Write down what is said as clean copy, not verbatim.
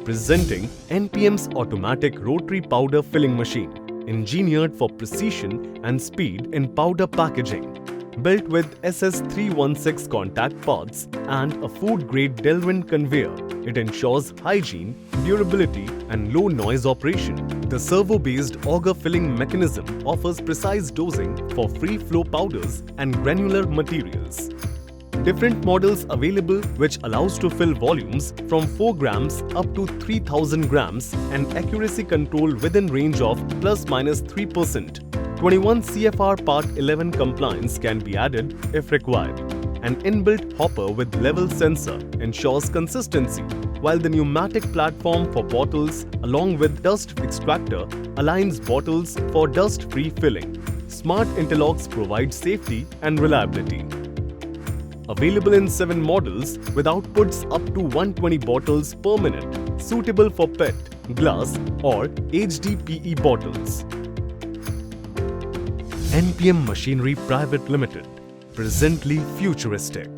Presenting NPM's automatic rotary powder filling machine, engineered for precision and speed in powder packaging. Built with SS316 contact paths and a food-grade Delrin conveyor, it ensures hygiene, durability and low noise operation. The servo-based auger filling mechanism offers precise dosing for free-flow powders and granular materials. Different models available which allows to fill volumes from 4 grams up to 3000 grams and accuracy control within range of ±3%. 21 CFR Part 11 compliance can be added if required. An inbuilt hopper with level sensor ensures consistency, while the pneumatic platform for bottles along with dust extractor aligns bottles for dust-free filling. Smart interlocks provide safety and reliability. Available in 7 models with outputs up to 120 bottles per minute, suitable for PET, glass or HDPE bottles. NPM Machinery Private Limited, presently futuristic.